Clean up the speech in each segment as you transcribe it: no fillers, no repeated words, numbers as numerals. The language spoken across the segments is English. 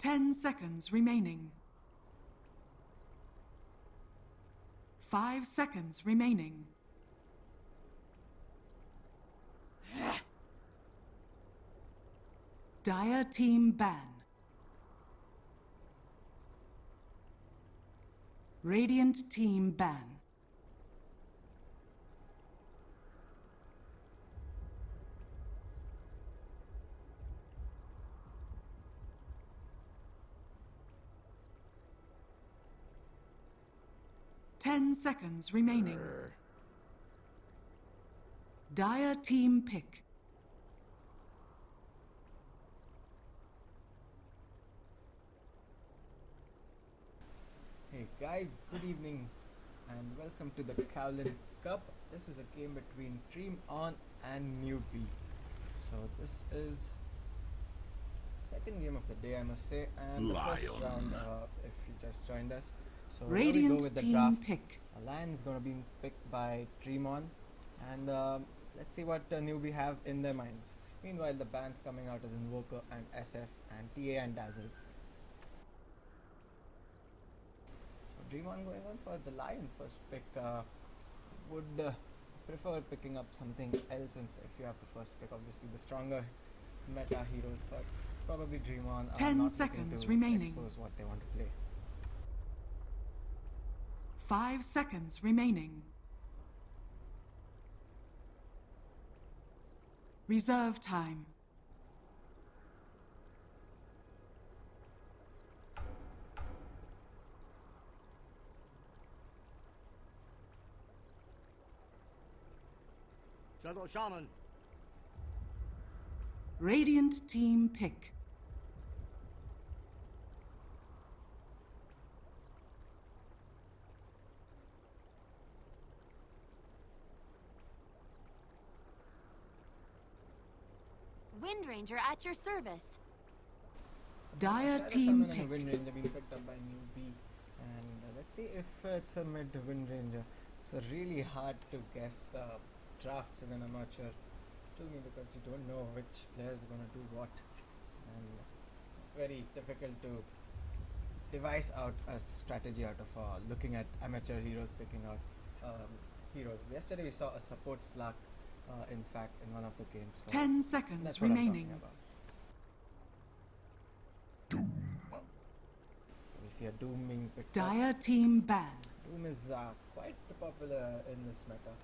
10 seconds remaining. 5 seconds remaining. Dire team ban. Radiant team ban. Ten seconds remaining. Dire team pick. Hey guys, good evening and welcome to the Kowlin Cup. This is a game between Dream On and Newbie. So this is second game of the day, I must say, and the first round if you just joined us. So here we go Radiant with the team draft. pick. A lion is going to be picked by Dream On, and let's see what Newbie have in their minds. Meanwhile, the bans coming out as Invoker and SF and TA and Dazzle. Dream On going on for the Lion first pick. Would prefer picking up something else if you have the first pick. Obviously, the stronger meta heroes, but probably Dream On. 10 not seconds to remaining. Expose what they want to play. 5 seconds remaining. Reserve time. Shadow Shaman. Radiant team pick. Wind Ranger at your service. Dire Shadow team Shaman pick. and Wind Ranger being picked up by Newbie, and let's see if it's a mid Wind Ranger. It's really hard to guess drafts in an amateur tourney because you don't know which player is going to do what, and it's very difficult to devise out a strategy out of looking at amateur heroes picking out heroes. Yesterday we saw a support Slack, in fact, in one of the games. So 10 seconds that's what remaining. I'm talking about. So we see a Doom being picked up. Dire team ban. Doom is quite popular in this meta.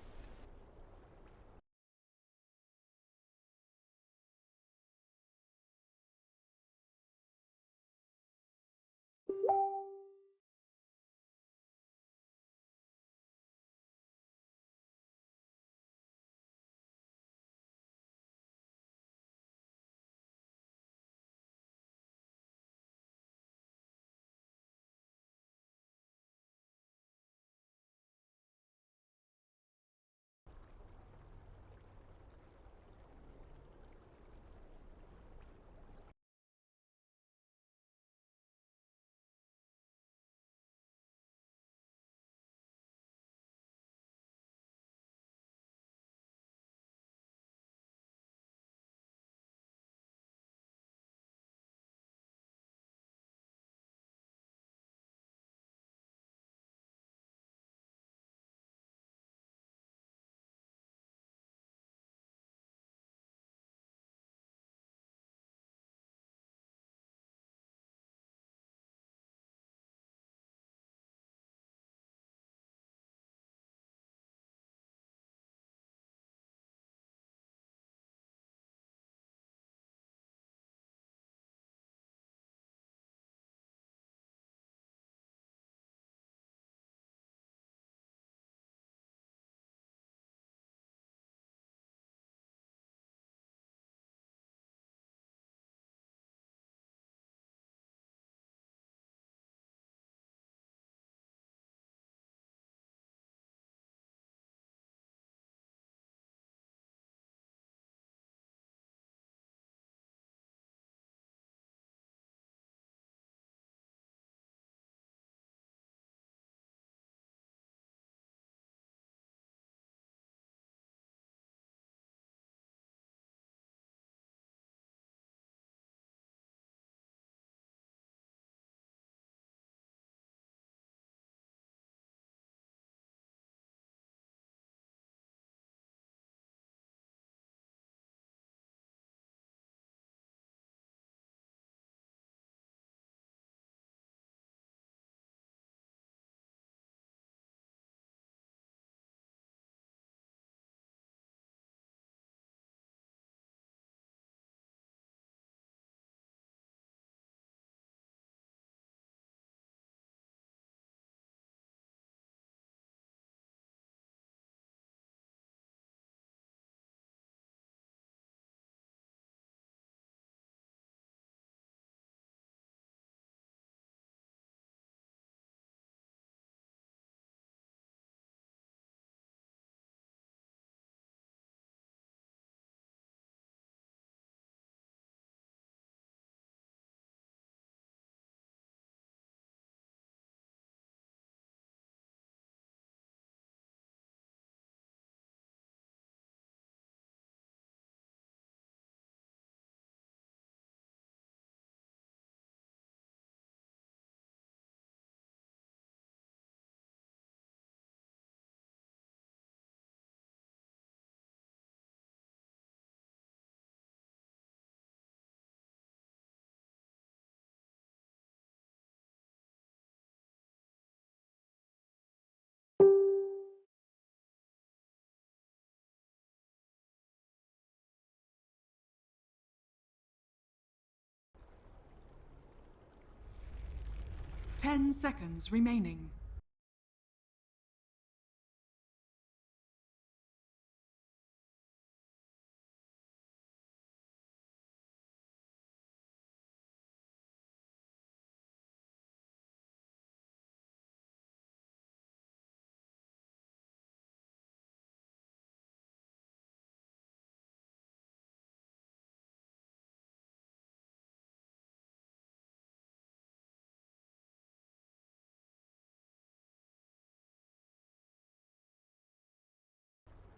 10 seconds remaining.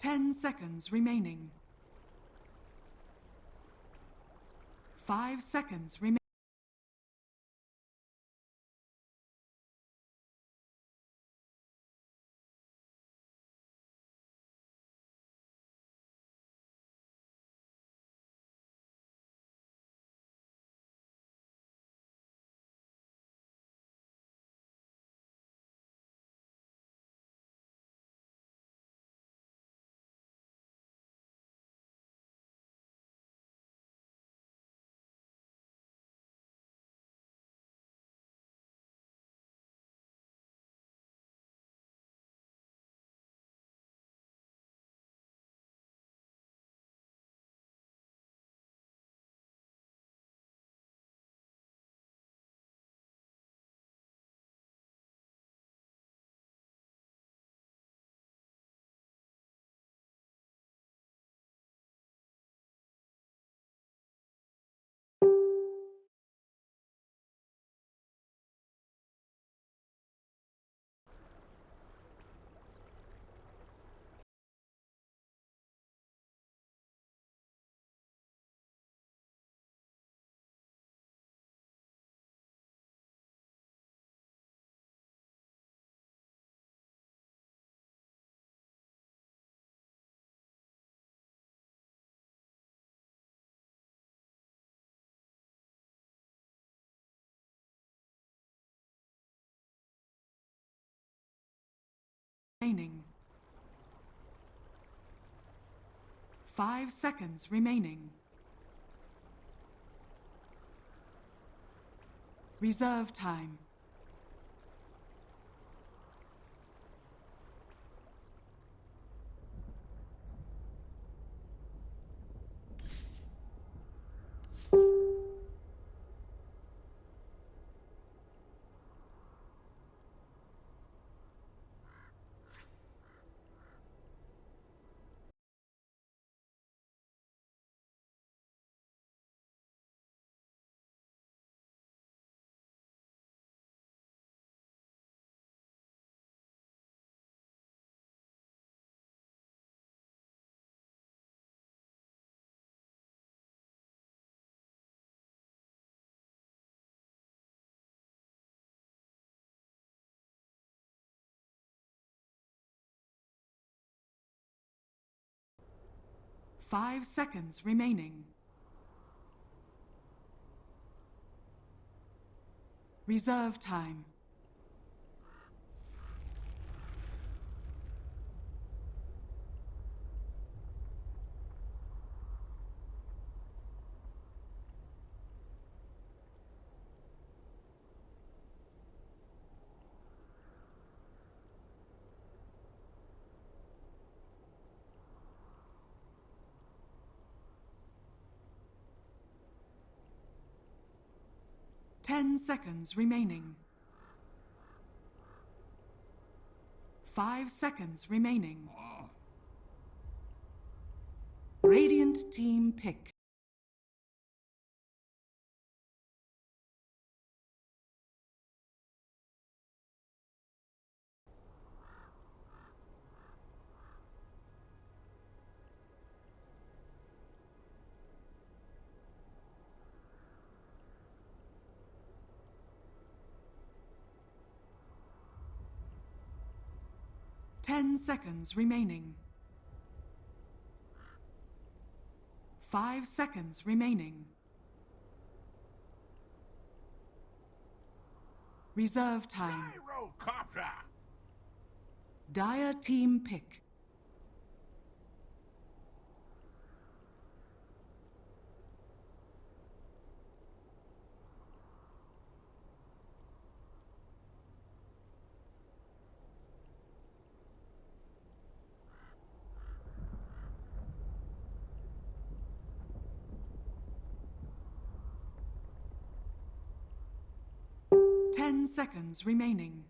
Ten seconds remaining. 5 seconds remaining. Remaining. 5 seconds remaining. Reserve time. Five seconds remaining. Reserve time. Ten seconds remaining. 5 seconds remaining. Radiant team pick. Ten seconds remaining. 5 seconds remaining. Reserve time. Gyrocopter! Dire team pick. 10 seconds remaining.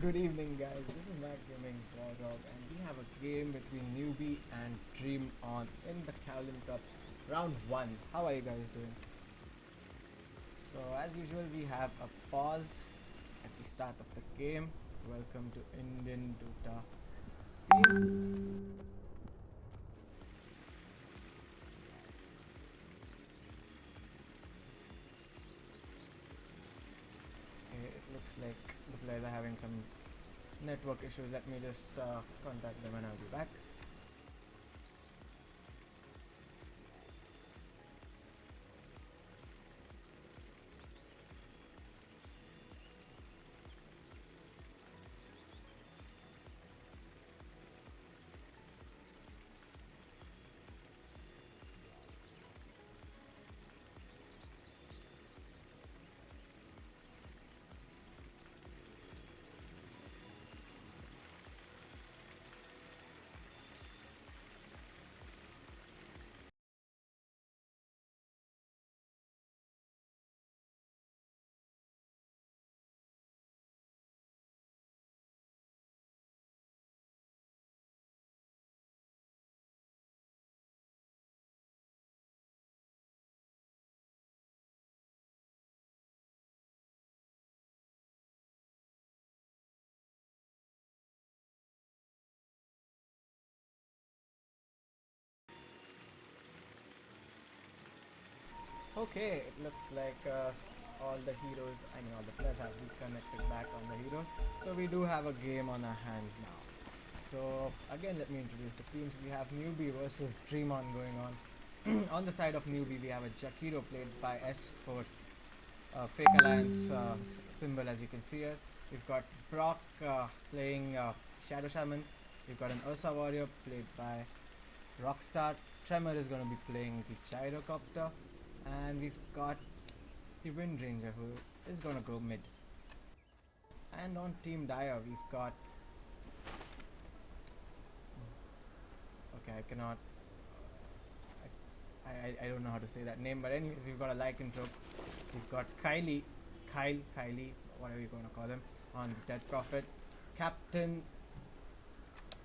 Good evening, guys. This is Matt Gaming Warhog, and we have a game between Newbie and Dream On in the Kowloon Cup round 1. How are you guys doing? So, as usual, we have a pause at the start of the game. Welcome to Indian Dota scene. Okay, it looks like the players are having some network issues. Let me just contact them and I'll be back. Okay, it looks like all the heroes, all the players have reconnected back on the heroes. So we do have a game on our hands now. So again, let me introduce the teams. We have Newbie versus Dream On going on. On the side of Newbie, we have a Jakiro played by S4, Fake Alliance symbol, as you can see here. We've got Brock playing Shadow Shaman. We've got an Ursa Warrior played by Rockstar. Tremor is going to be playing the Gyrocopter. And we've got the Wind Ranger, who is going to go mid. And on Team Dire, we've got... Okay, I cannot... I don't know how to say that name, but anyways, we've got a Lycanthrope. We've got Kylie, whatever you're going to call him, on the Death Prophet. Captain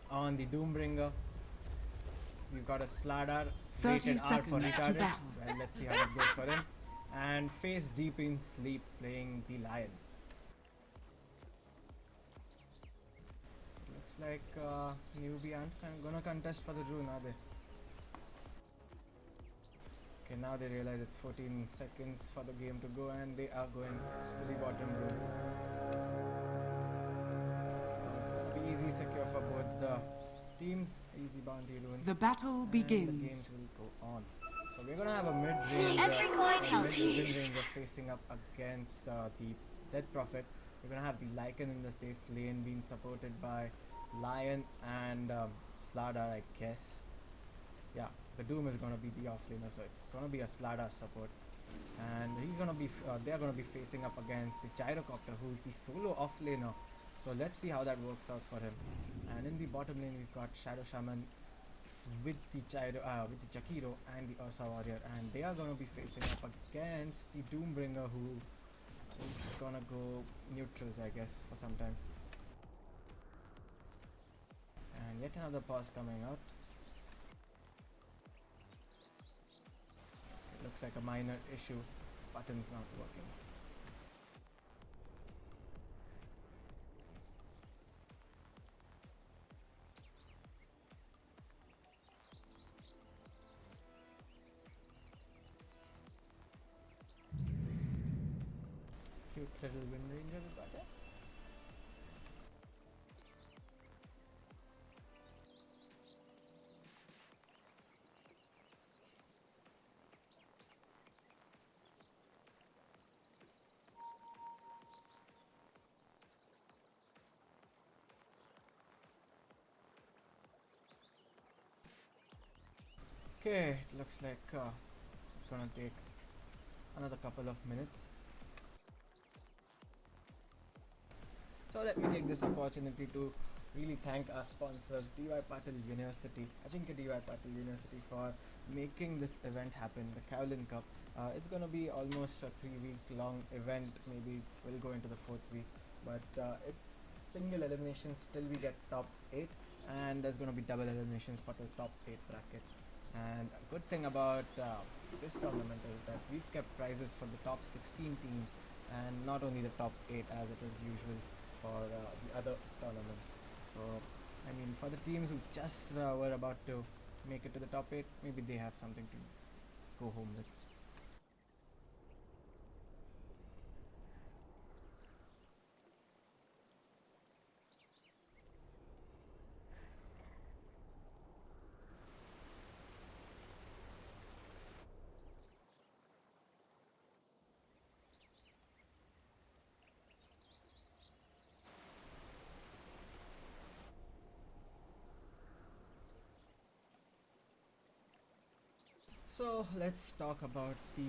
on the Doombringer. We've got a Slardar, 30 rated R for seconds to retarded. battle. Well, let's see how it goes for him. And Face Deep in Sleep playing the Lion. Looks like Newbie aren't gonna contest for the rune, are they? Okay, now they realize it's 14 seconds for the game to go and they are going to the bottom rune. So it's gonna be easy, secure for both the teams. Easy bounty rune. The battle And the games begins. will go on. So we're gonna have a mid-range Every coin helps. mid-ranger facing up against the Death Prophet. We're gonna have the Lycan in the safe lane being supported by Lion and Slardar, I guess. yeah, the Doom is gonna be the offlaner, so it's gonna be a Slada support, and he's gonna be they're gonna be facing up against the Gyrocopter, who's the solo offlaner. So let's see how that works out for him. And in the bottom lane, we've got Shadow Shaman with the Jakiro and the Ursa Warrior, and they are gonna be facing up against the Doombringer, who is gonna go neutrals, I guess, for some time. And yet another pause coming out. It looks like a minor issue. Button's not working. Cute little Wind Ranger we got there. Okay, it looks like it's gonna take another couple of minutes. So let me take this opportunity to really thank our sponsors, DY Patil University, Ajinkya DY Patil University, for making this event happen, the Kowlin Cup. It's gonna be almost a 3-week long event, maybe we'll go into the 4th week, but it's single eliminations till we get top 8, and there's gonna be double eliminations for the top 8 brackets. And a good thing about this tournament is that we've kept prizes for the top 16 teams and not only the top 8 as it is usual for the other tournaments. So, I mean, for the teams who just were about to make it to the top 8, maybe they have something to go home with. So, let's talk about the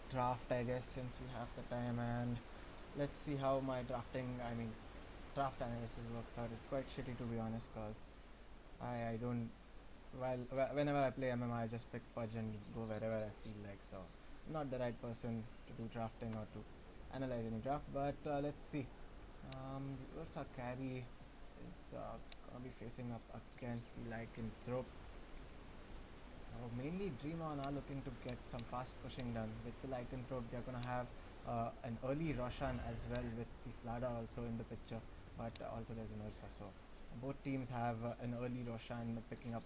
draft, I guess, since we have the time, and let's see how my draft analysis works out. It's quite shitty, to be honest, because I don't whenever I play MMI, I just pick Pudge and go wherever I feel like. So, I'm not the right person to do drafting or to analyze any draft. But let's see. The Ursa carry is gonna be facing up against the Lycanthrope. So mainly Dreamon are looking to get some fast pushing done. With the Lycanthrope, they're gonna have an early Roshan as well, with the Slada also in the picture. But also there's an Ursa. So both teams have an early Roshan picking up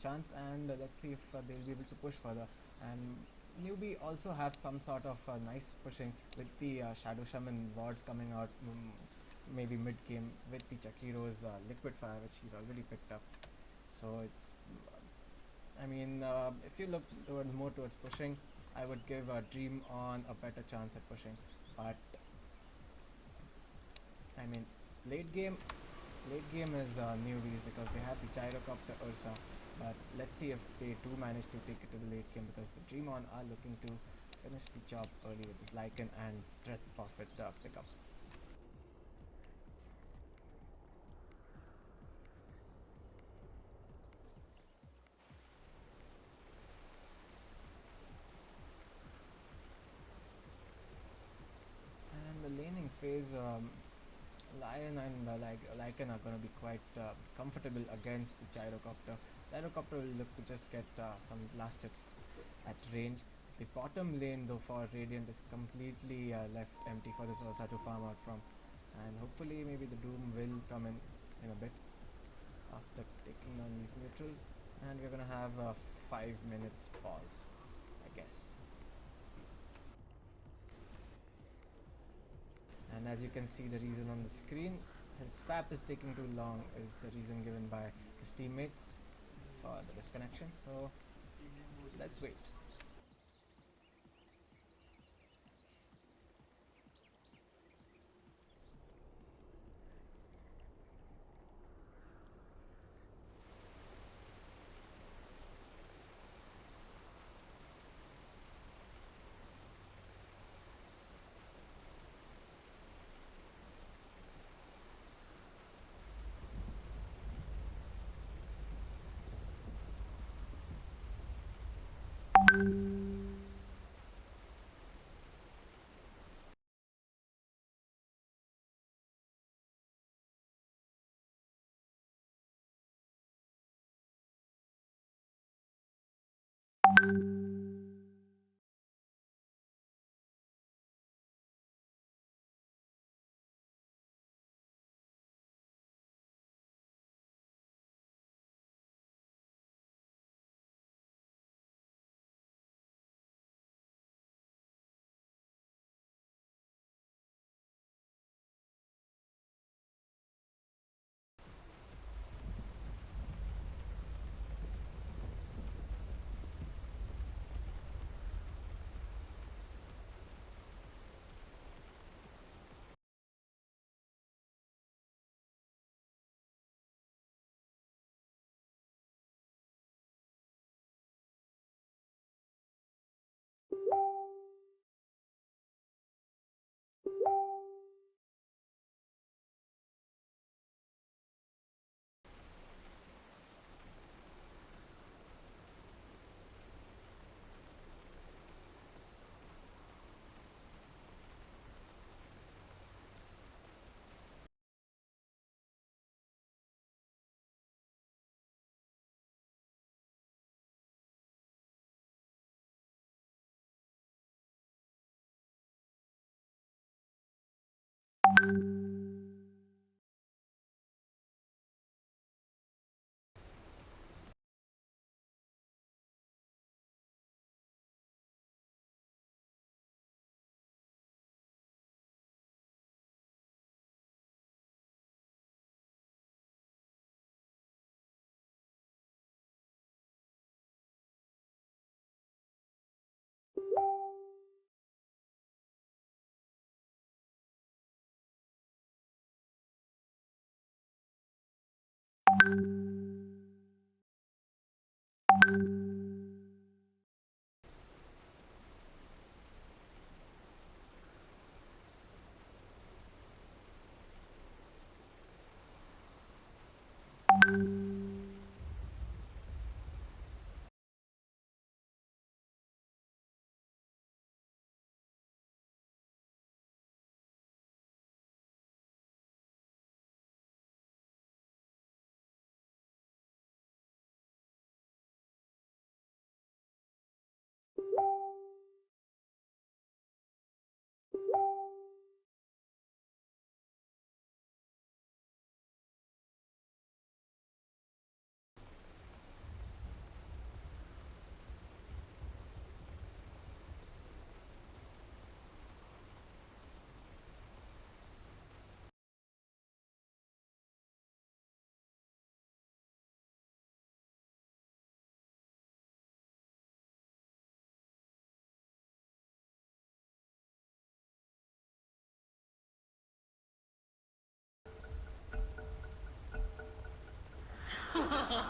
chance, and let's see if they'll be able to push further. And newbie also have some sort of nice pushing with the Shadow Shaman wards coming out, maybe mid game, with the Chakiro's Liquid Fire, which he's already picked up. So it's, if you look more towards pushing, I would give Dream on a better chance at pushing. But I mean, late game is newbies because they have the Gyrocopter Ursa. But let's see if they do manage to take it to the late game, because the Dreamon are looking to finish the job early with this Lycan and Dread Prophet pickup. And the laning phase, Lion and Lycan are going to be quite comfortable against the Gyrocopter. Gyrocopter will look to just get some blast hits at range. The bottom lane, though, for Radiant is completely left empty for this Ursa to farm out from. And hopefully maybe the Doom will come in a bit after taking down these neutrals. And we're going to have a 5 minutes pause, I guess. And as you can see, the reason on the screen, his FAP is taking too long, is the reason given by his teammates for the disconnection. So let's wait.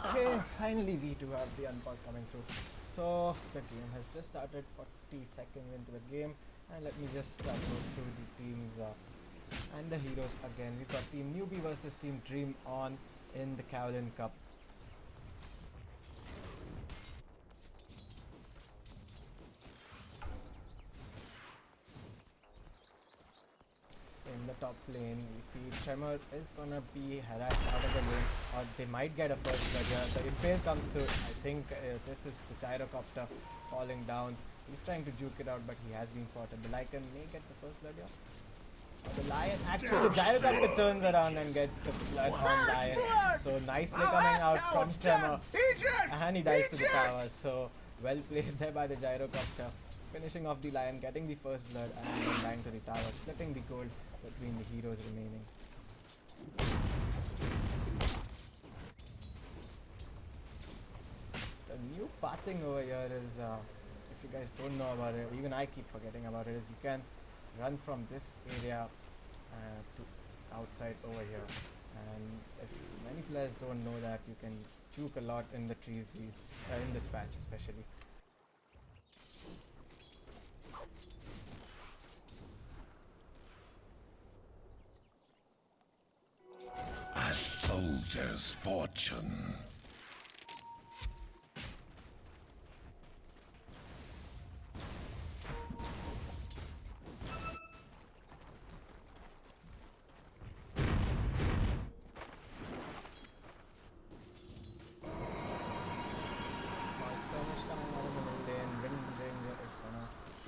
Okay, finally we do have the unpause coming through. So the game has just started, 40 seconds into the game, and let me just go through the teams and the heroes again. We've got Team Newbie versus Team Dream On in the Kowloon Cup. In the top lane, we see Tremor is gonna be harassed out of the lane, or they might get a first blood here. The Impale comes through. I think this is the Gyrocopter falling down. He's trying to juke it out, but he has been spotted. The Lycan may get the first blood here. The Lion, actually the Gyrocopter turns around and gets the blood on Lion. So nice play coming out from Tremor. And he dies to the tower. So well played there by the Gyrocopter. Finishing off the Lion, getting the first blood, and then dying to the tower, splitting the gold between the heroes remaining. The new pathing over here is, if you guys don't know about it, even I keep forgetting about it, is you can run from this area to outside over here. And if many players don't know that, you can juke a lot in the trees in this patch especially. A soldier's fortune. Small skirmish coming out of the middle.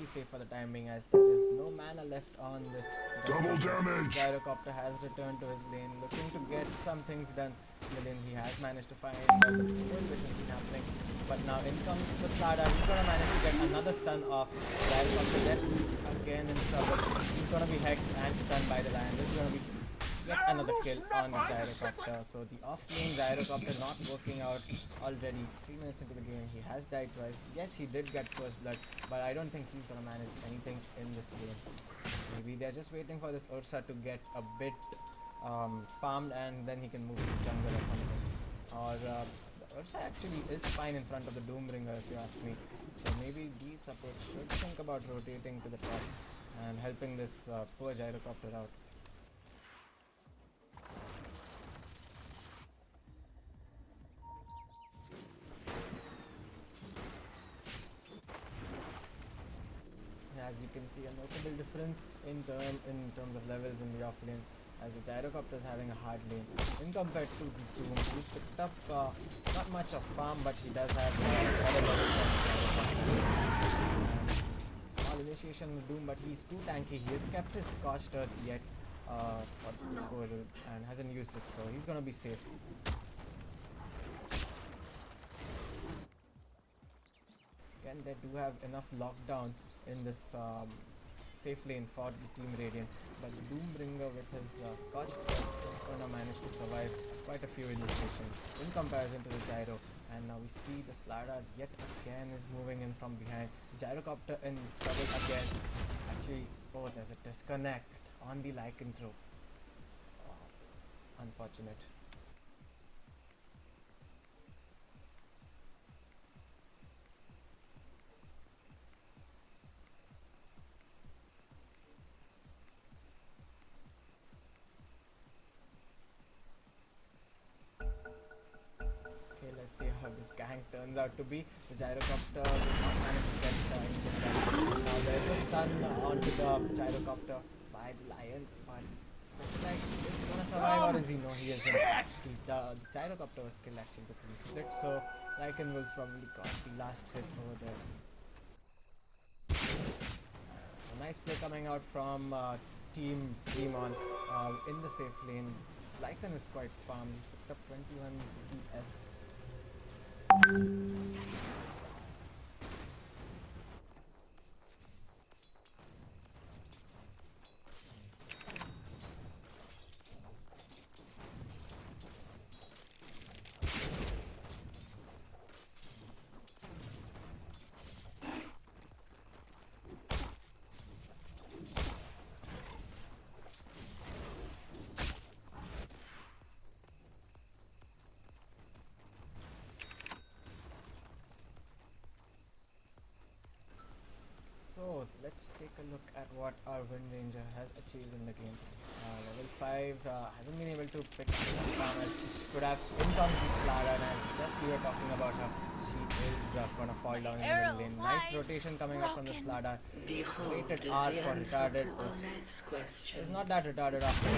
safe for the time being, as there is no mana left on this. Double damage! Gyrocopter has returned to his lane, looking to get some things done in the lane. He has managed to find the pull which has been happening, but now in comes the Slardar. He's gonna manage to get another stun off. Gyrocopter yet again in trouble. He's gonna be hexed and stunned by the lion. This is gonna be yet another kill on the Gyrocopter. So the off-lane Gyrocopter not working out already. 3 minutes into the game, he has died twice. Yes, he did get first blood, but I don't think he's gonna manage anything in this game. Maybe they're just waiting for this Ursa to get a bit farmed, and then he can move to jungle or something. Or the Ursa actually is fine in front of the Doombringer, if you ask me. So maybe these supports should think about rotating to the top and helping this poor Gyrocopter out. As you can see, a notable difference in terms of levels in the off lanes, as the Gyrocopter is having a hard lane in compared to the Doom. He's picked up not much of farm, but he does have other levels than Gyrocopter. Small initiation with Doom, but he's too tanky. He has kept his Scorched Earth yet for disposal and hasn't used it, so he's gonna be safe. Again, they do have enough lockdown in this safe lane for the Team Radiant, but the Doombringer with his Scorched Earth is gonna manage to survive quite a few initiations in comparison to the Gyro. And now we see the Slardar yet again is moving in from behind. Gyrocopter in trouble again. Actually, oh, there's a disconnect on the Lycanthrope. Oh, unfortunate. Let's see how this gank turns out to be. The Gyrocopter did not manage to get anything done. Now there is a stun onto the Gyrocopter by the lion, but looks like he's gonna survive, or is he? No, he isn't. The Gyrocopter was killed actually between split, so Lycan Wolves probably got the last hit over there. So nice play coming out from Team Demon in the safe lane. Lycan is quite farmed. He's picked up 21 CS. So let's take a look at what our Wind Ranger has achieved in the game. Level 5 hasn't been able to pick up as farm as she could have. In comes the Slardar, and as just we were talking about her, she is gonna fall down in the middle lane. Nice rotation coming up from the Slardar. Rated R for retarded is not that retarded after all.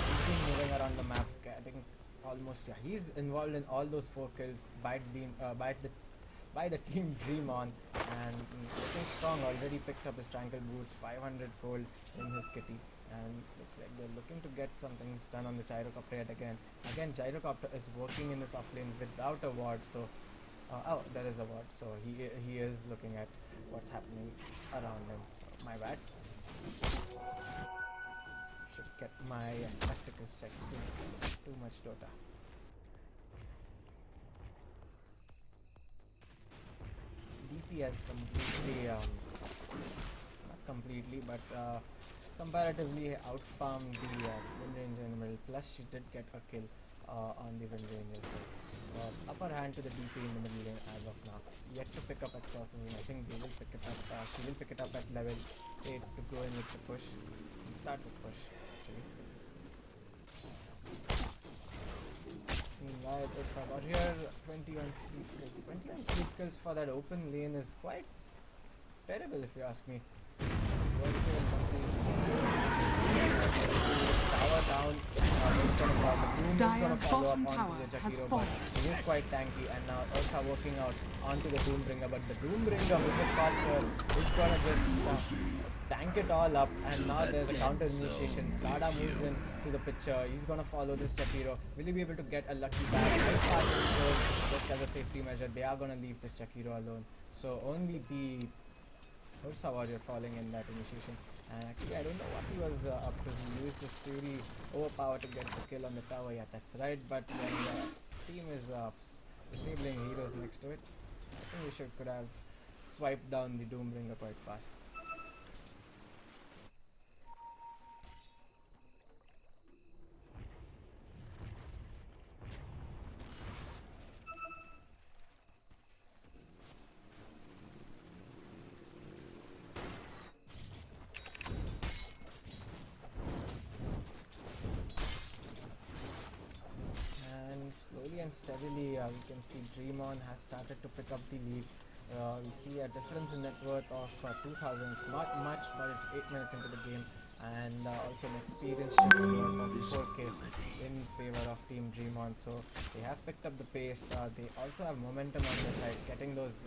He's been moving around the map, getting almost, yeah, he's involved in all those 4 kills by the Team Dream On, and looking strong. Already picked up his Tranquil Boots, 500 gold in his kitty, and looks like they're looking to get something done on the Gyrocopter yet again. Again, Gyrocopter is working in this offlane without a ward, so oh, there is a ward, so he is looking at what's happening around him. So my bad. Should get my spectacles checked soon. Too much Dota. DP has completely, not completely, but comparatively outfarmed the Wind Ranger in the middle. Plus, she did get a kill on the Wind Ranger. So, upper hand to the DP in the middle lane as of now. Yet to pick up exorcism. I think they will pick it up. She will pick it up at level 8 to go in with the push. And start the push, actually. Meanwhile, it's about here 21 creep kills. 21 creep kills for that open lane is quite terrible, if you ask me. Was given complete tower down. It's gonna fall. The Doom gonna Dire's follow up bottom onto tower the has Jakiro, but fallen. he is quite tanky, and now Ursa working out onto the Doombringer, but the Doombringer with the Scorched Earth is gonna just tank it all up, and now there's a counter initiation. Slada moves in to the picture. He's gonna follow this Jakiro. Will he be able to get a lucky bash? Ice Path is thrown just as a safety measure. They are gonna leave this Jakiro alone. So only the Ursa Warrior falling in that initiation. And actually, I don't know what he was up to. He used his Fury overpower to get the kill on the tower. Yeah, that's right. But when the team is disabling heroes next to it, I think we could have swiped down the Doombringer quite fast. And slowly and steadily, we can see Dreamon has started to pick up the lead. We see a difference in net worth of 2000. It's not much, but it's 8 minutes into the game, and also an experience shift worth of 4k in favor of Team Dreamon. So they have picked up the pace. They also have momentum on their side, getting those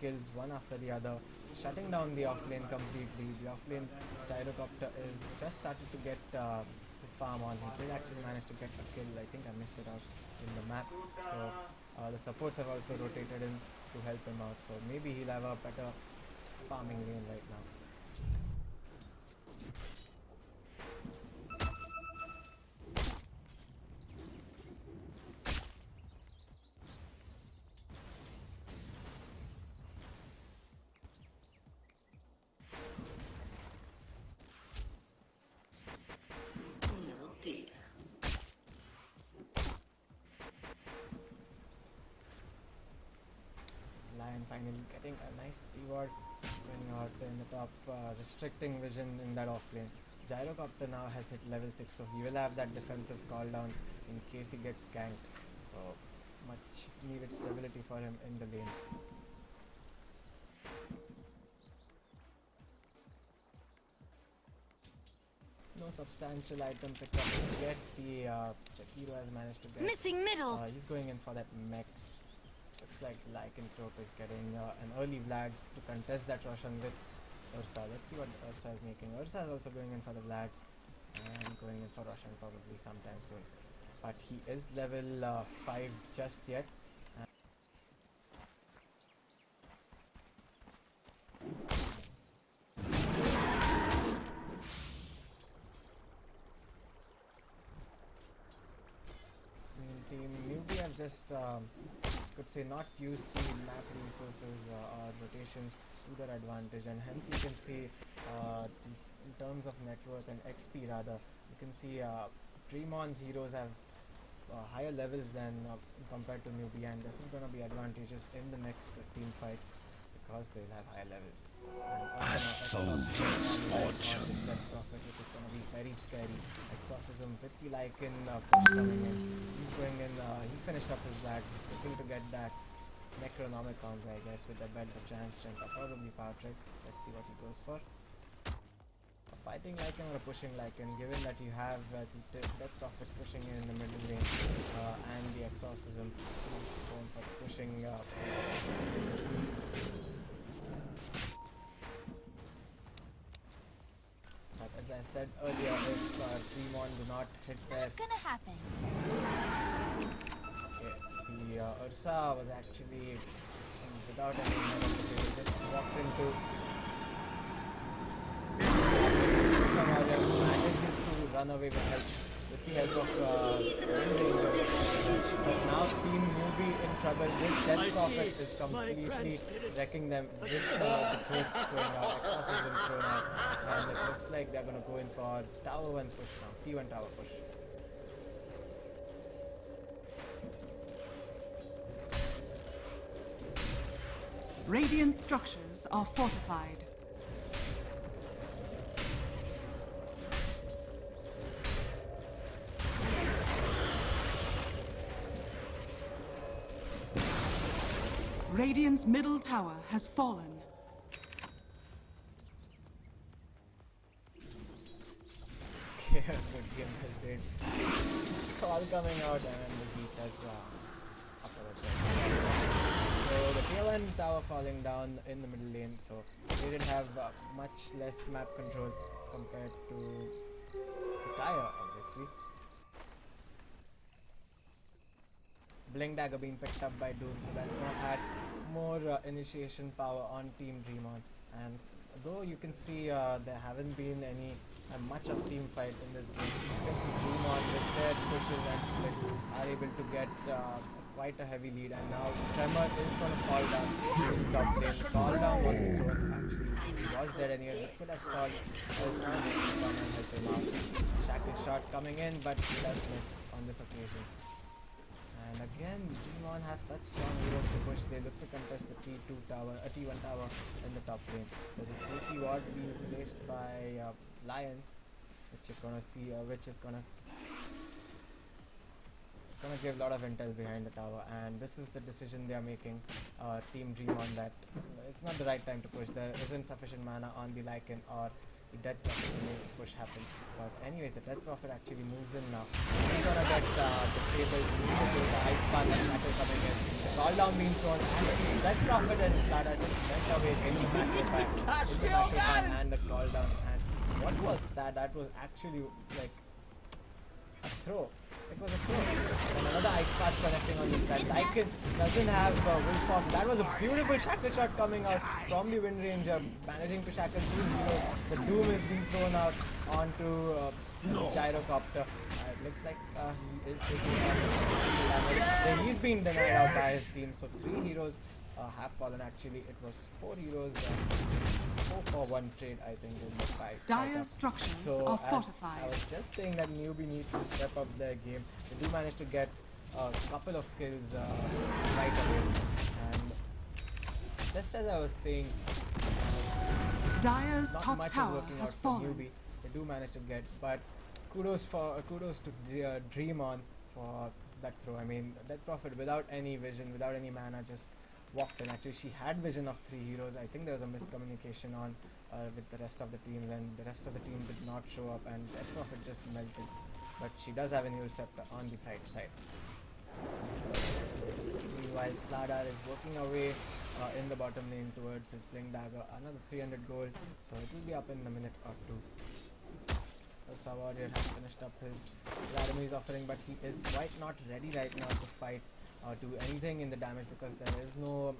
kills one after the other, shutting down the offlane completely. The offlane Gyrocopter is just started to get his farm on. He did actually manage to get a kill. I think I missed it out in the map. So the supports have also rotated in to help him out. So maybe he'll have a better farming lane right now. Lion finally getting a nice T-ward going out in the top, restricting vision in that offlane. Gyrocopter now has hit level 6, so he will have that defensive call down in case he gets ganked. So much needed stability for him in the lane. No substantial item pickups yet. The Jakiro has managed to get. Missing middle. He's going in for that mech. Looks like Lycanthrope is getting an early Vlads to contest that Roshan with Ursa. Let's see what Ursa is making. Ursa is also going in for the Vlads and going in for Roshan probably sometime soon. But he is level 5 just yet. Team Newbie have just could say not used the map resources or rotations to their advantage, and hence you can see in terms of net worth and XP rather, you can see Dreamon's heroes have higher levels than compared to Newbie, and this is going to be advantageous in the next team fight because they'll have higher levels. And also soldier's fortune. this Death Prophet, which is going to be very scary. Exorcism with the Lycan push coming in. He's going in, he's finished up his Vlads, he's looking to get that Necronomicons, I guess, with the belt of Giant Strength or probably Power Tricks. Let's see what he goes for. A fighting Lycan or a pushing Lycan, given that you have the Death Prophet pushing in the middle lane and the Exorcism going for pushing. But as I said earlier, if Dreamon do not hit their Not gonna happen. the Ursa was actually without any he just walked into Ursa Warrior manages to run away with the help of Wind Ranger. But now Team Newbie in trouble. This Death Prophet is completely wrecking them with the ghosts going out, Exorcism thrown out, and it looks like they're going to go in for Tower 1 push now, T1 Tower push. Radiant structures are fortified. Radiant's middle tower has fallen. Yeah, good game, well played. call coming out and the heat has upper chest. So the tier 1 tower falling down in the middle lane, so they didn't have much less map control compared to the Tire, obviously. Blink Dagger being picked up by Doom, so that's going to add more initiation power on Team Dreamon. And though you can see there haven't been any much of team fight in this game, you can see Dreamon with their pushes and splits are able to get quite a heavy lead, and now Tremor is going to fall down to top lane. Fall down wasn't thrown, actually he was dead anyway, but could have stalled his teammates to come and help him out. Shackle shot coming in, but he does miss on this occasion. And again, Dreamon have such strong heroes to push. They look to contest the T1 tower in the top lane. There's a sneaky ward being placed by Lion, which you're gonna see, which is gonna it's gonna give a lot of intel behind the tower. And this is the decision they are making, Team Dreamon, that it's not the right time to push. There isn't sufficient mana on the Lycan or the Death Prophet to make the push happen. But anyways, the Death Prophet actually moves in now. He's gonna get disabled immediately with the Ice Path and Shackle coming in. The call down being thrown, and the Death Prophet and Slada just went away in the macro pan and the call down. And what was that? That was actually like a throw. It was a throw. And another Ice Path connecting on this guy. Lycan doesn't have Will Form. That was a beautiful shackle shot coming out from the Wind Ranger, managing to shackle 2 heroes. The Doom is being thrown out onto the Gyrocopter. It looks like he is taking some damage. He's been denied out by his team. So 3 heroes have fallen. Actually, it was 4 heroes. 4 for 1 trade, I think, in the fight. Dire's structures So are as fortified. I was just saying that newbie need to step up their game. They do manage to get a couple of kills right away. And just as I was saying, Dire's not top much is tower working has out for fallen. newbie. They do manage to get, but kudos to Dreamon for that throw. I mean, Death Prophet without any vision, without any mana, just walked in. Actually, she had vision of 3 heroes. I think there was a miscommunication on with the rest of the teams, and the rest of the team did not show up, and Death Prophet just melted. But she does have a new scepter on the right side. Meanwhile, Slardar is working away in the bottom lane towards his Blink Dagger. Another 300 gold, so it will be up in a minute or 2. Ursa Warrior has finished up his Vladimir's offering, but he is quite not ready right now to fight or do anything in the damage, because there is no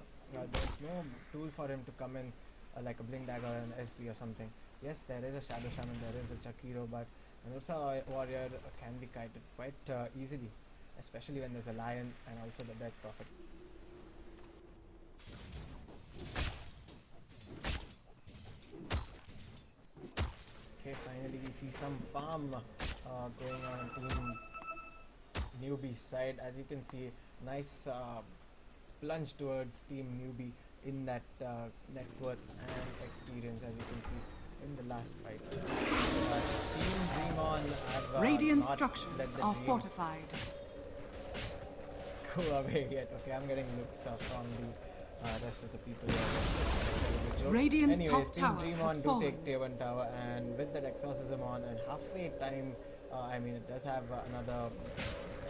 tool for him to come in like a Blink Dagger or an SP or something. Yes, there is a Shadow Shaman, there is a Chakiro, but an Ursa Warrior can be kited quite easily, especially when there's a Lion and also the Death Prophet. Okay, finally we see some farm going on Team Newbie's side. As you can see, nice splunge towards Team Newbie in that net worth and experience, as you can see in the last fight. Team Dreamon have Radiant not let structures the are dream fortified. go away yet. Okay, I'm getting looks from the rest of the people here. Radiant's Anyways, top Team tower Dreamon has do fallen. take tier 1 tower, and with that exorcism on and halfway time, I mean, it does have another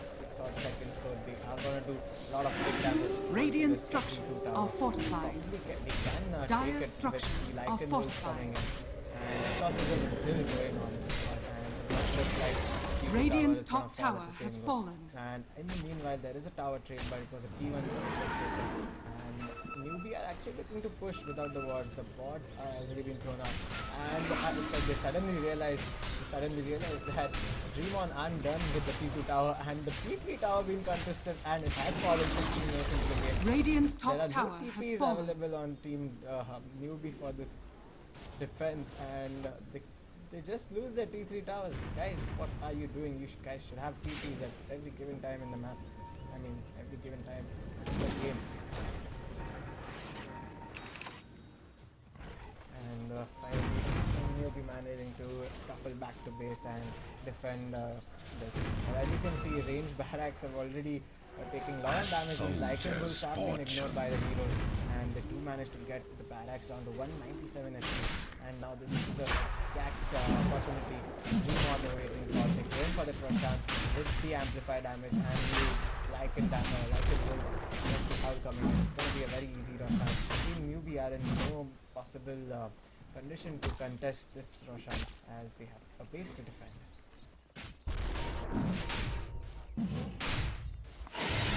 6 odd seconds, so they are gonna do a lot of big damage. Radiant with this Team 2 structures tower. are fortified. They can Dire take it structures with the are Lycan wolves coming in. And exorcism is still going on, and it must look like T2 Radiant's tower is top gonna fall tower at the has same go. fallen. And in the meanwhile, there is a tower trade, but it was a T1 which was taken. And Newbie are actually looking to push without the wards. The wards are already being thrown out. And it's like they suddenly realized that Dreamon aren't done with the T2 tower, and the T3 tower being contested, and it has fallen 16 minutes into the game. Radiant's top There are tower no has TPs fallen. available on Team Newbie for this defense, and they just lose their T3 towers. Guys, what are you doing? You guys should have TPs at every given time in the map. I mean, every given time in the game. And finally, Newbie managing to scuffle back to base and defend this. As you can see, ranged barracks have already taking a lot of damage. These Lycan Bulls have been ignored by the heroes, and they do manage to get the barracks down to 197 HP. And now this is the exact opportunity Dreamon are waiting for. They don't for the Roshan with the amplified damage and the Lycan wolves as the outcoming. It's going to be a very easy Roshan. Team Newbie are in no possible condition to contest this Roshan as they have a base to defend.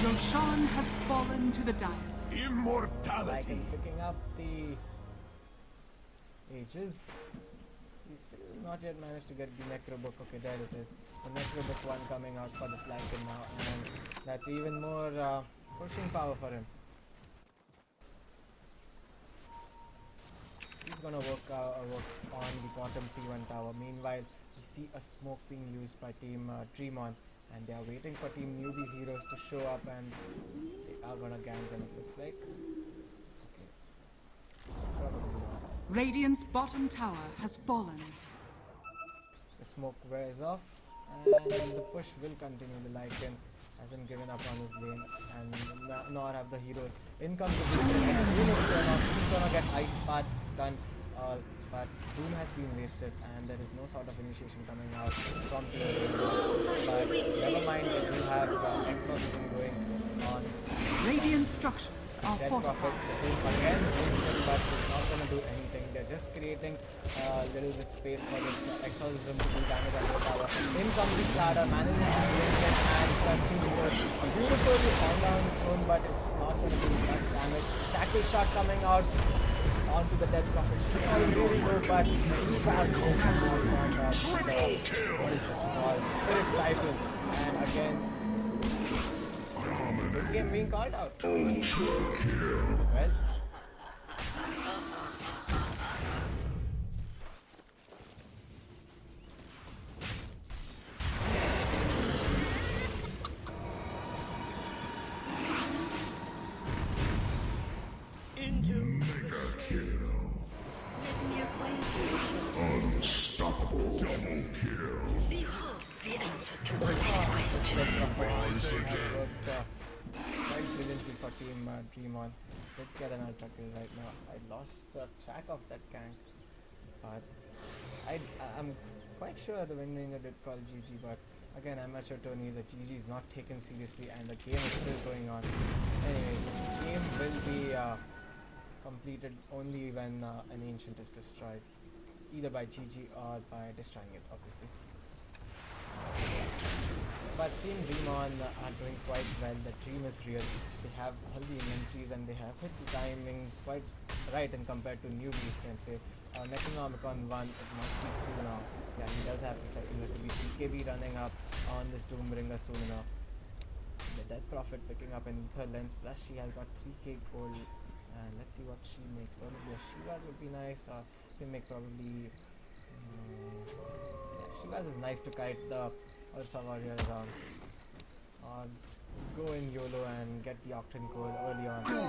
Roshan has fallen to the Dire. Immortality. Lycan picking up the Ages. He's still not yet managed to get the Necro Book. Okay, there it is. The Necro Book one coming out for this Lycan now, and that's even more pushing power for him. He's gonna work on the bottom T1 tower. Meanwhile, we see a smoke being used by Team Tremont, and they are waiting for Team Newbie's heroes to show up, and they are gonna gank them, it looks like. Okay. Probably not. Radiant's bottom tower has fallen. The smoke wears off, and the push will continue. The Lycan hasn't given up on his lane, and nor have the heroes. In comes the Doom, and Doom is thrown off. He's gonna get Ice Path stunned, but Doom has been wasted, and there is no sort of initiation coming out from Team Doom. But never mind, they do have Exorcism going on. Radiant structures are Death Prophet, fortified. the Doom again hits him, but it's not gonna do anything. They're just creating a little bit space for this Exorcism to do damage on the tower. In comes this ladder, manages to swing it and stun two heroes. A beautiful on-down thrown, but it's not going to do much damage. Shackle shot coming out onto the Death Prophet. She's falling really low, but he's out from what is this called? Spirit Siphon. And again, good game being called out. Well, Unstoppable. Double kill. has worked quite brilliantly for Team Tremont. Did get an ultra kill right now. I lost track of that gank, but I'm quite sure the Wind Ranger did call GG, but again, amateur Tony, the GG is not taken seriously and the game is still going on. Anyways, the game will be completed only when an ancient is destroyed, either by GG or by destroying it, obviously. But Team Dreamon are doing quite well. The dream is real. They have all the inventories and they have hit the timings quite right and compared to newbie, you can say. Necronomicon 1, it must be 2 now. Yeah, he does have the second recipe. PKB running up on this Doombringer soon enough. The Death Prophet picking up an Ether Lens, plus she has got 3k gold. And let's see what she makes. Probably a Shivas would be nice. Can make probably. Yeah, Shivas is nice to kite the Ursa Warrior around. Or go in YOLO and get the Octane Core early on. Well,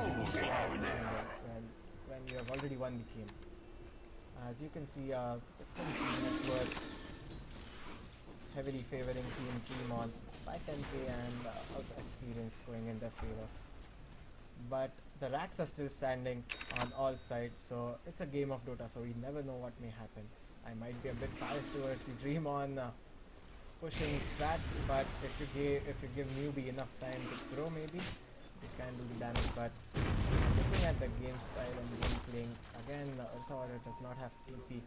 when you have already won the game. As you can see, different team network heavily favoring Team Tremont by 10k and also experience going in their favor. But the racks are still standing on all sides, so it's a game of Dota, so we never know what may happen. I might be a bit biased towards the Dreamon pushing strat, but if you give newbie enough time to grow, maybe they can do the damage. But looking at the game style and game playing, again, Ursa Warrior does not have TP.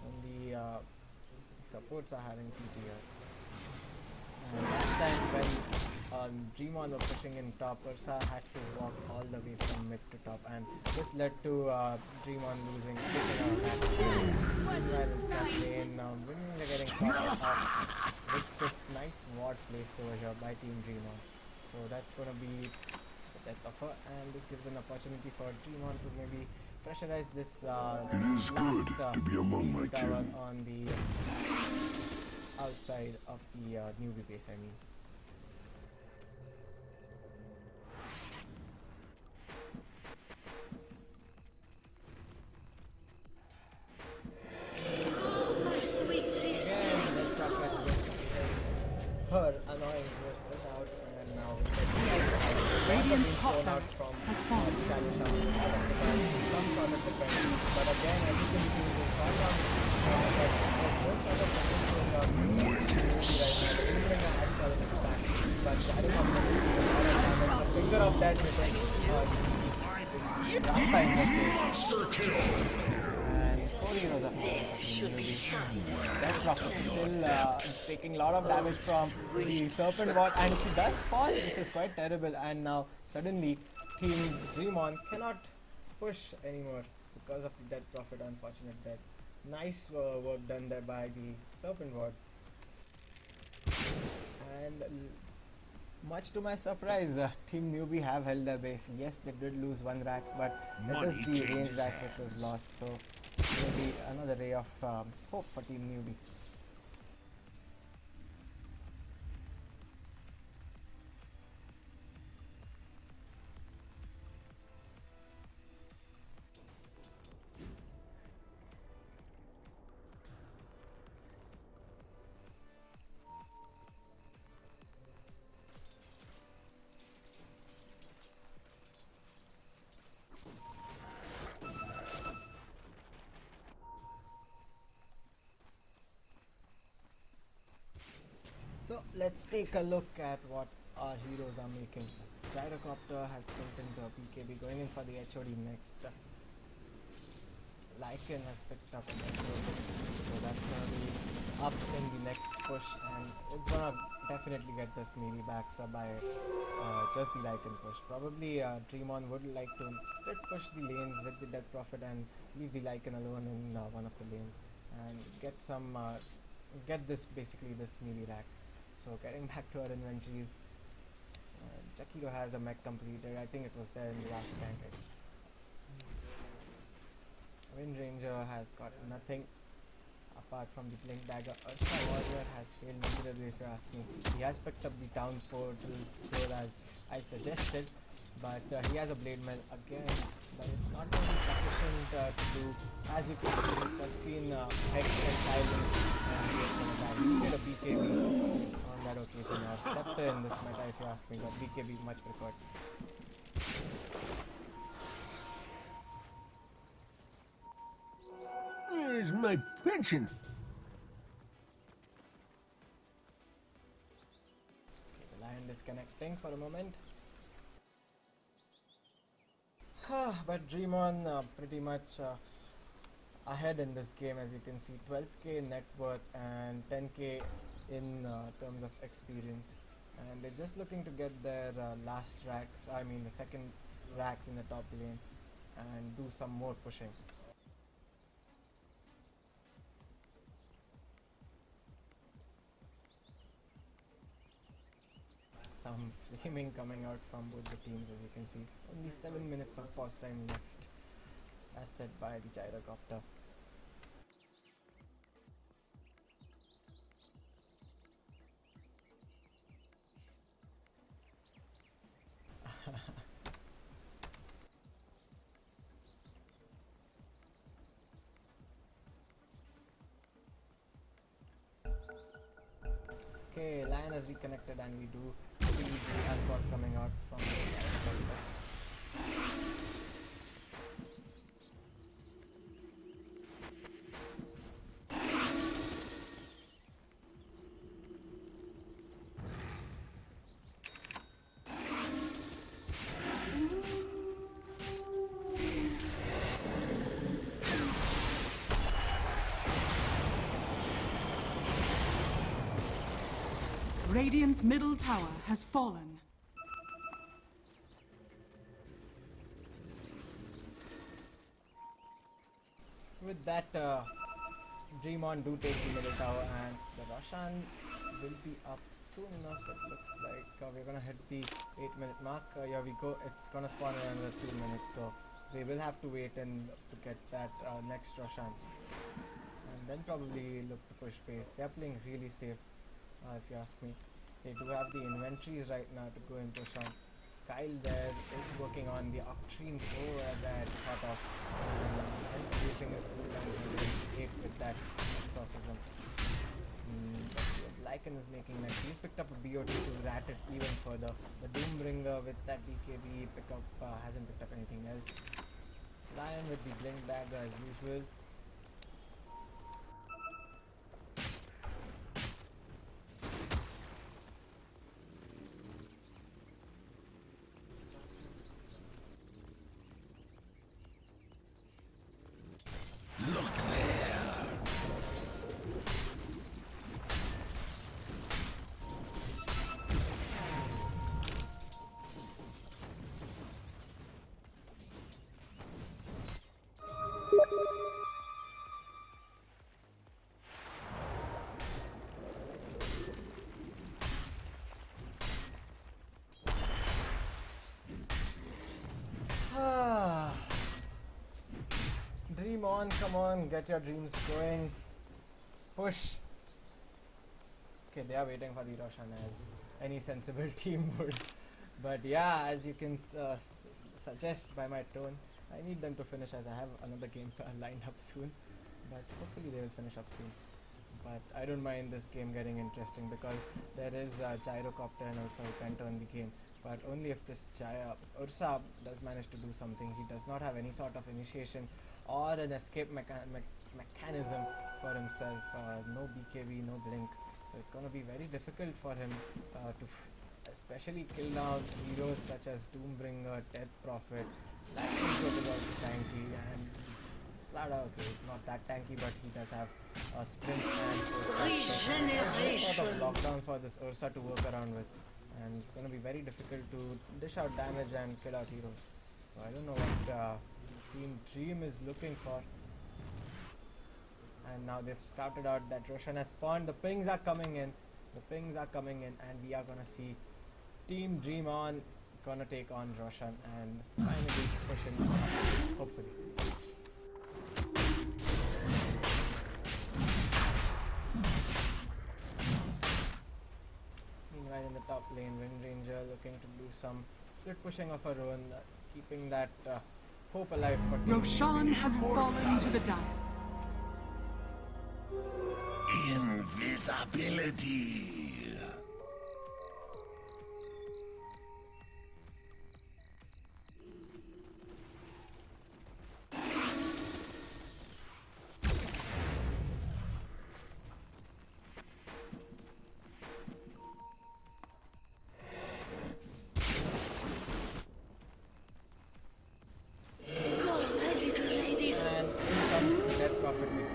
Only the supports are having TP here. And last time when Dreamon were pushing in top, Ursa had to walk all the way from mid to top, and this led to Dreamon losing, taking out that lane. We're getting caught up with this nice ward placed over here by Team Dreamon. So that's going to be the death of her, and this gives an opportunity for Dreamon to maybe pressurize this It is last good to be among my tower kin. on the outside of the newbie base, I mean. Her annoying wrist is out, and now Radiant's top barracks has fallen. Shadow Shot some sort of defense. But again, as you can see, they call down but there's no sort of defense going on right now. that hitting Rasta in the face. Monster kill. And 4 heroes are falling for Team Newbie. Death Prophet still taking a lot of damage from the Serpent Ward, and she does fall. This is quite terrible, and now suddenly Team Dreamon cannot push anymore because of the Death Prophet unfortunate death. Nice work done there by the Serpent Ward. And much to my surprise, Team Newbie have held their base. Yes, they did lose one Rax, but it is Money the range changes Rax which was hands. lost. So maybe another ray of hope for Team Newbie. So let's take a look at what our heroes are making. Gyrocopter has built into a BKB, going in for the HOD next. Lycan has picked up an HOD, so that's gonna be up in the next push, and it's gonna definitely get this melee back by just the Lycan push. Probably Dreamon would like to split push the lanes with the Death Prophet and leave the Lycan alone in one of the lanes and get some get this melee racks. So getting back to our inventories, Jakiro has a mech completed. I think it was there in the last tank. Wind Ranger has got nothing apart from the Blink Dagger. Ursa Warrior has failed miserably if you ask me. He has picked up the Town Portal scroll as I suggested, but he has a Blade Mail again, but it's not going to be sufficient to do. As you can see, he's just been hexed and silenced, and he is going to die. He needed a BKB on that occasion, or Scepter in this meta if you ask me, but BKB much preferred. Where's my pension? Okay, the Lion disconnecting for a moment. But Dreamon pretty much ahead in this game, as you can see. 12k net worth and 10k in terms of experience, and they're just looking to get their last racks, I mean the second racks in the top lane, and do some more pushing. Some flaming coming out from both the teams, as you can see. Only 7 minutes of pause time left, as said by the Gyrocopter. Okay, Lion has reconnected, and we do see the Alcos coming out from the Gyrocopter. Radiant's middle tower has fallen. With that, Dreamon do take the middle tower, and the Roshan will be up soon enough. It looks like we're gonna hit the 8-minute mark. Here we go. It's gonna spawn in another 2 minutes, so they will have to wait and to get that next Roshan, and then probably look to push base. They're playing really safe, if you ask me. They do have the inventories right now to go and push on. Kyle there is working on the Octrine Pro, as I had thought of, hence using his cooldown to 8 with that exorcism. Let's see what Lycan is making next. He's picked up a BOT to rat it even further. The Doombringer with that BKB pickup hasn't picked up anything else. Lion with the Blink Dagger as usual. come on, get your dreams going. Push. Okay, they are waiting for the Roshan as any sensible team would. But yeah, as you can suggest by my tone, I need them to finish as I have another game lined up soon. But hopefully they will finish up soon. But I don't mind this game getting interesting because there is Gyrocopter and also who can turn the game. But only if this Ursa does manage to do something. He does not have any sort of initiation or an escape mechanism for himself. No BKB, no blink. So it's going to be very difficult for him to especially kill down heroes such as Doombringer, Death Prophet. Lightning Probe is also tanky, and Slada, okay, not that tanky, but he does have a sprint and 4-star. So there's no sort of lockdown for this Ursa to work around with, and it's going to be very difficult to dish out damage and kill out heroes. So I don't know what Team Dream is looking for. And now they've scouted out that Roshan has spawned. The pings are coming in. And we are going to see Team Dream On gonna take on Roshan and finally push in hopefully. Meanwhile in the top lane, Windranger looking to do some split pushing of her own, keeping that hope alive for Team Roshan has fallen to the dire. Invisibility.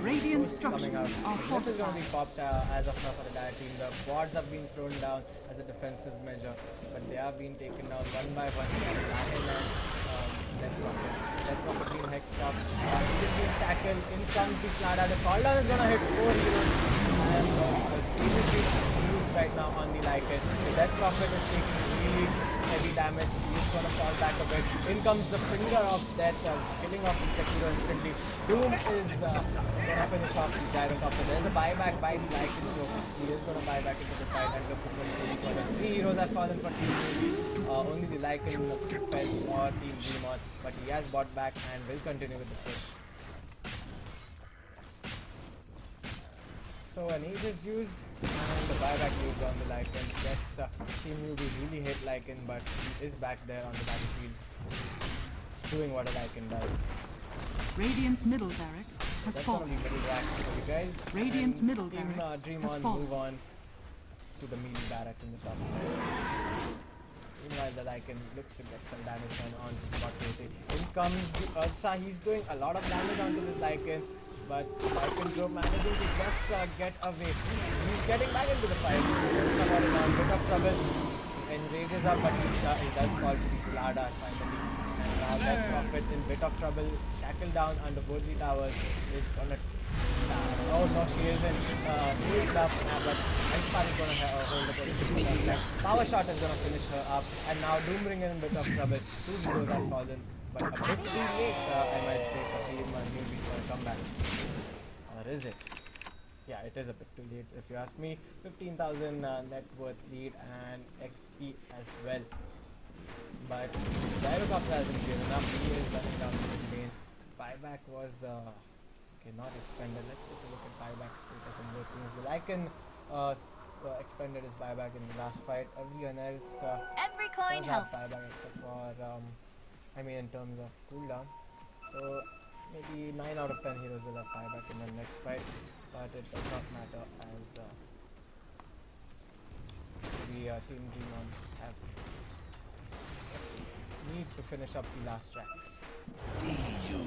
Radiant structures are Which is going to fortified. be popped as of now for the dire team. The wards have been thrown down as a defensive measure, but they are being taken down one by one by Lion and Death Prophet. Death Prophet being hexed up. She is being shackled. In comes the Slada. The cooldown is going to hit 4 heroes, and the team is being used right now on the Lycan. The Death Prophet is taking really heavy damage. She is going to fall back a bit. In comes the Finger of Death, killing off the Chekiro instantly. Doom is going to finish off the Gyrocopter. There's a buyback by the Lycan, so he is going to buy back into the fight and look to push really further. 3 heroes have fallen for Team Dream. Only the Lycan fell for Team Dream On, but he has bought back and will continue with the push. So an Age is used and the buyback used on the Lycan. Yes, Team Newbie really hit Lycan, but he is back there on the battlefield doing what a Lycan does. Radiant's middle barracks has That's one of fallen. the middle racks for you guys. Radiant's And middle Team barracks Dream has On fallen. move on to the melee barracks in the top side. Meanwhile, the Lycan looks to get some damage done on bot lane. In comes the Ursa. He's doing a lot of damage onto this Lycan, but Lycan Drove managing to just get away. He's getting back into the fight. Ursa got in a bit of trouble. Enrages up, but he does fall to the Slada finally. And now Death Prophet in bit of trouble, shackled down under both the towers, is gonna. Oh no, she isn't. Healed up, but Ice Spark is gonna hold the position. Power Shot is gonna finish her up, and now Doombringer in bit of trouble. 2 heroes have fallen, but a bit too late, I might say, for Team Newbies for a comeback. Or is it? Yeah, it is a bit too late if you ask me. 15,000 net worth lead and XP as well. But Gyrocopter hasn't given up. He is running down the mid lane. Buyback was okay, not expended. Let's take a look at buyback status in both teams. The Lycan expended his buyback in the last fight. Everyone else Every coin does have helps. buyback except for I mean in terms of cooldown. So maybe 9 out of 10 heroes will have buyback in the next fight, but it does not matter as the Team Dream On have need to finish up the last tracks. See you.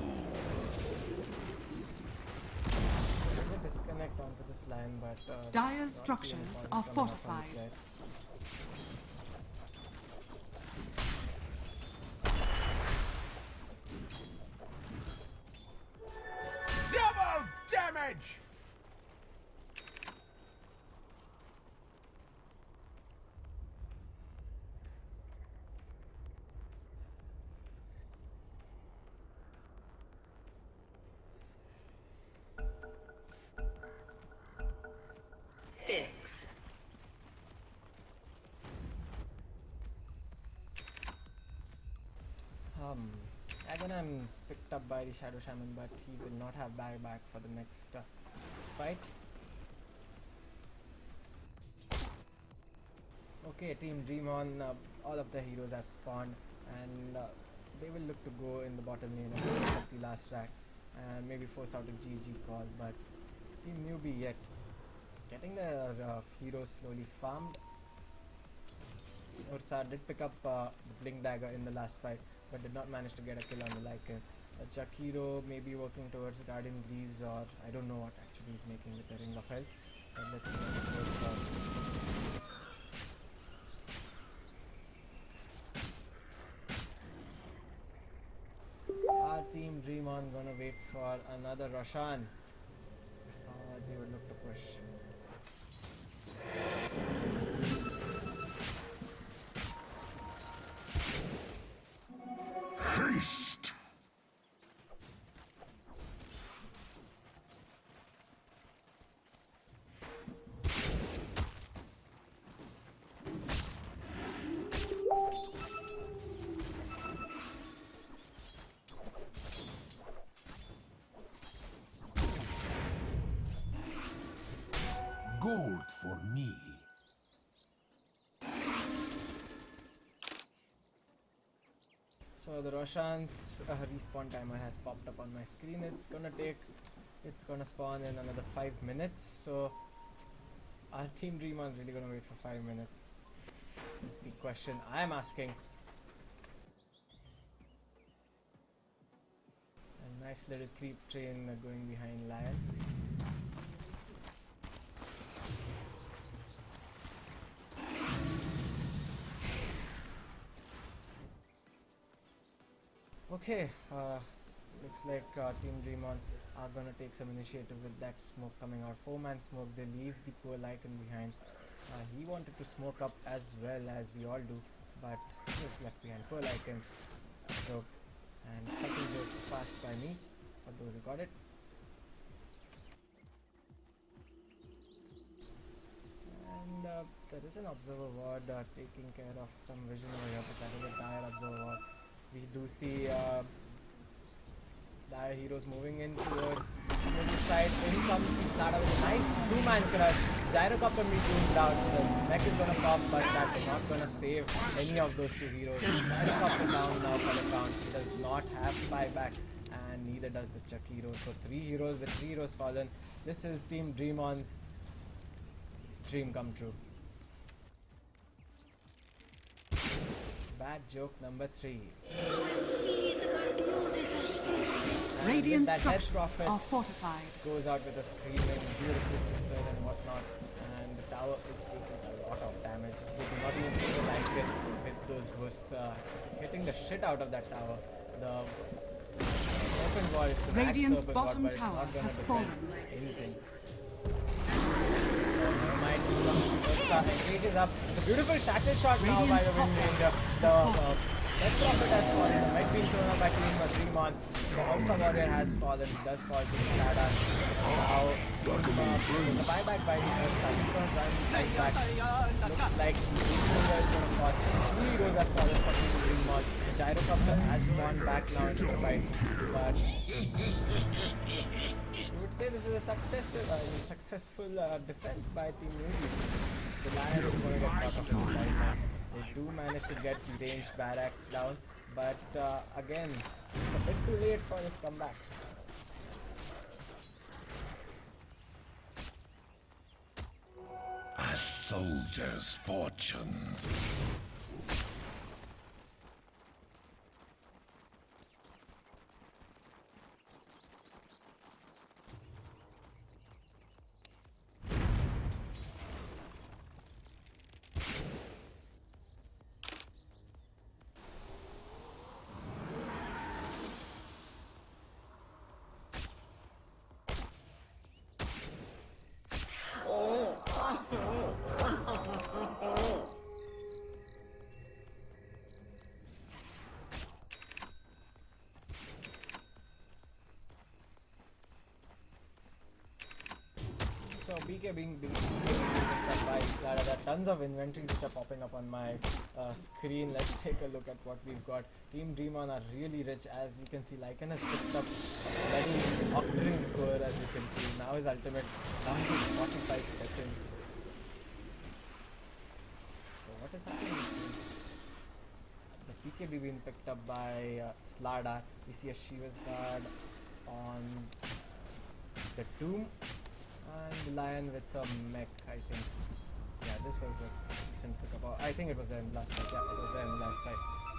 There's a disconnect onto this line, but Dire not see structures any points are coming out from the fortified. player. Double damage! Aghanim's picked up by the Shadow Shaman, but he will not have buyback for the next fight. Okay, Team Dream On, all of the heroes have spawned, and they will look to go in the bottom lane and finish up the last racks and maybe force out a GG call. But Team Newbie yet getting their heroes slowly farmed. Ursa did pick up the Blink Dagger in the last fight, but did not manage to get a kill on the Lycan. Chuck Hero may be working towards Guardian Greaves, or I don't know what actually he's making with the Ring of Health. But let's see what it goes for. Our Team Dream On gonna wait for another Roshan. They would look to push. Haste! Gold for me. So the Roshan's respawn timer has popped up on my screen. It's gonna spawn in another 5 minutes. So our Team Dream On really gonna wait for 5 minutes? Is the question I'm asking. A nice little creep train going behind Lion. Okay, looks like Team Dream On are gonna take some initiative with that smoke coming out. 4-man smoke, they leave the poor Lycan behind. He wanted to smoke up as well as we all do, but he was left behind. Poor Lycan. Joke. And second joke passed by me, for those who got it. And there is an Observer Ward taking care of some vision over here, but that is a dire Observer Ward. We do see dire heroes moving in towards the middle side. In comes the starter with a nice 2-man crush. Gyrocopter me doing down. The mech is gonna pop, but that's not gonna save any of those two heroes. Gyrocopter down now for the count. He does not have buyback, and neither does the Chuck hero. So 3 heroes with 3 heroes fallen. This is Team Dream On's dream come true. Bad joke number 3. Radiant that Death structures Prophet are fortified. goes out with a screaming, beautiful sister and whatnot, and the tower is taking a lot of damage. They do not even feel like it with those ghosts hitting the shit out of that tower. The Serpent Ward, it's an Radiant's Serpent bottom Ward, but it's tower not gonna has defend fallen. anything. Nevermind, Ursa engages up. It's a beautiful shackled shot now by Radiant's the top Wind Ranger. tower The Death Prophet has fallen. The mech being thrown up by Team Dream On. The Ursa Warrior has fallen. He does fall to the Stada. Now, there's a buyback by the Ursa. He's going to try and fight back. Looks like the Wind is going to fall. 2 heroes have fallen for Team Dream On. The Gyrocopter has gone back now into the fight. But I would say this is a successful defense by Team Newbies. The Lion is going to get caught up in the sidelines. They do manage to get the ranged barracks down, but again, it's a bit too late for this comeback. A soldier's fortune. PK being picked up by Slardar. There are tons of inventories which are popping up on my screen. Let's take a look at what we've got. Team Dreamon are really rich, as you can see. Lycan has picked up very Octarine core, as you can see. Now his ultimate down to 45 seconds. So what is happening? The PKB being picked up by Slardar. We see a Shiva's guard on the Tomb and the Lion with a mech, I think. Yeah, this was a decent pickup. I think it was there in the last fight. Yeah, it was there in the last fight.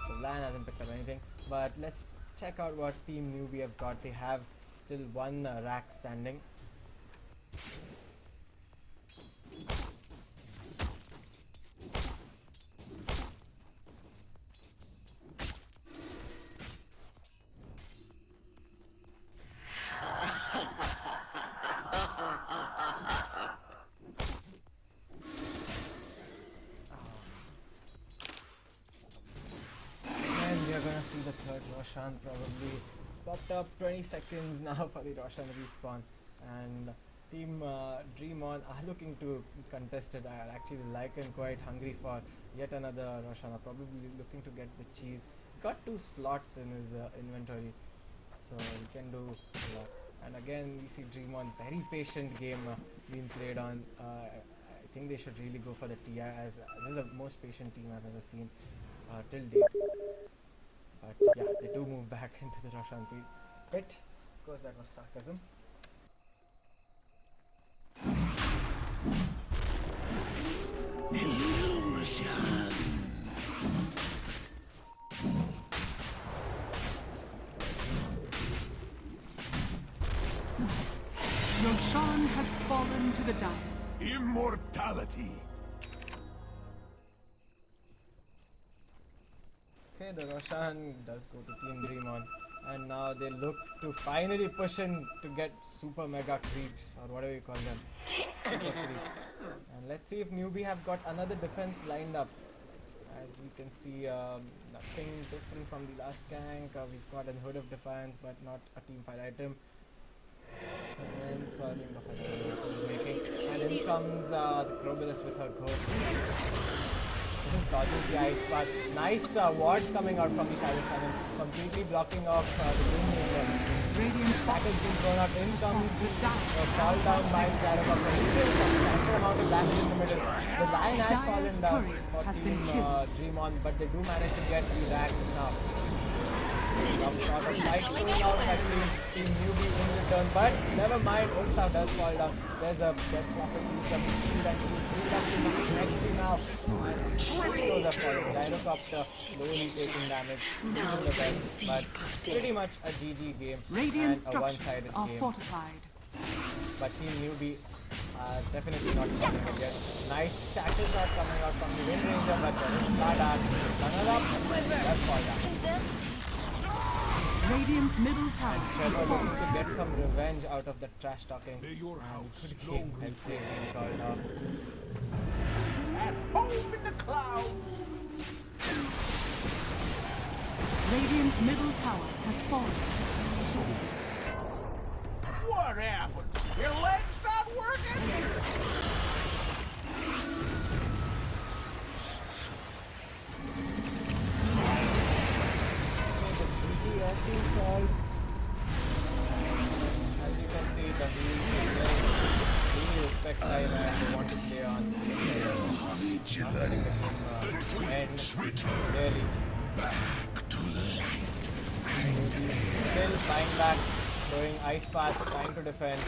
So Lion hasn't picked up anything. But let's check out what Team Newbie have got. They have still one rack standing. See the third Roshan probably. It's popped up 20 seconds now for the Roshan respawn, and Team Dreamon are looking to contest it. Actually, Lycan quite hungry for yet another Roshan, probably looking to get the cheese. He's got 2 slots in his inventory, so he can do a lot. And again, we see Dreamon, very patient game being played on. I think they should really go for the TI, as this is the most patient team I've ever seen till date. But yeah, they do move back into the Roshan pit. Of course, that was sarcasm. Illusion. Roshan has fallen to the dire. Immortality. Okay, the Roshan does go to Team Dreamon, and now they look to finally push in to get super mega creeps, or whatever you call them, super creeps. And let's see if Newbie have got another defense lined up. As we can see, nothing different from the last gank. We've got a Hood of Defiance, but not a team fight item. And then Ring of Fire making, and in comes the Crobilus with her ghost. Just dodges the ice, but nice wards coming out from the Shadow Shaman, completely blocking off the Doom Mover. Radiant Shackles being thrown out, in comes the dire. fall down by the Gyrocopter. He did a substantial amount of damage in the middle. The Lion has Dire's fallen down courier for has Team been killed. Dreamon, but they do manage to get the racks now. Some sort of fight showing out at Team Newbie in return, but never mind, Ursa does fall down. There's a Death Prophet who's some HP, and she's healed up to max HP now. And those are falling. Gyrocopter slowly taking damage, using the belt, but pretty much a GG game Radiant and a structures one-sided are game. fortified. But Team Newbie are definitely not coming again. Nice shackle shot coming out from the Wind Ranger, but there is Slardar. Stunner up, does fall down. Radiant's middle tower is Trevor looking fallen. to get some revenge out of the trash talking, May your and house could slowly gain health being called off. At home in the clouds. Radiant's middle tower has fallen. What happened? Your leg's not working? The GG has been called. As you can see, the really respect time and they want to play on. Not letting the game end clearly. Back to light. Still flying back, throwing ice paths, trying to defend.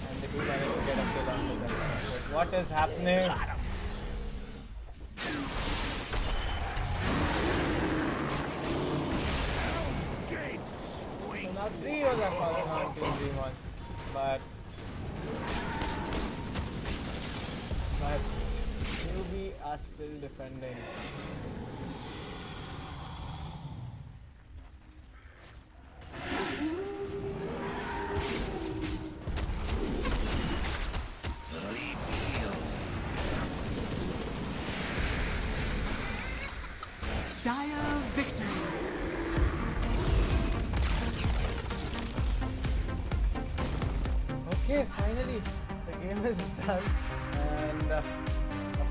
And they do manage to get a kill onto them. But what is happening? So now 3 heroes are falling on Team Dreamon, but Newbie are still defending. Dire victory. Okay, finally the game is done, and a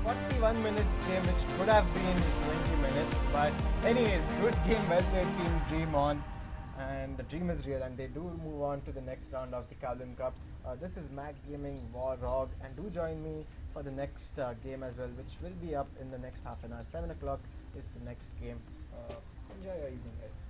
41 minutes game which could have been 20 minutes, but anyways, good game, well played team, dream on, and the dream is real, and they do move on to the next round of the Kowloon Cup. This is Mac Gaming War Rog, and do join me for the next game as well, which will be up in the next half an hour. 7 o'clock is the next game. Enjoy your evening, guys.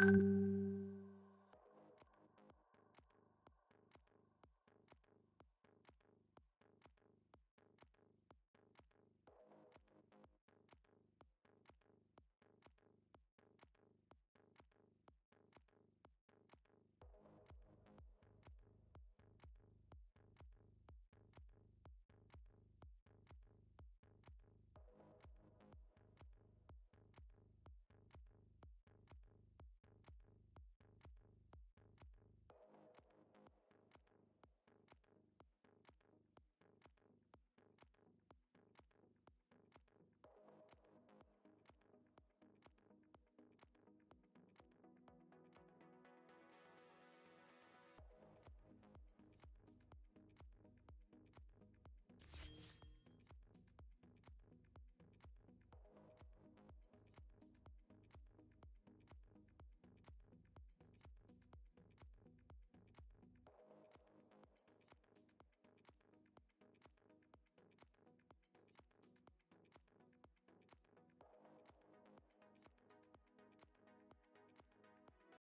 Bye.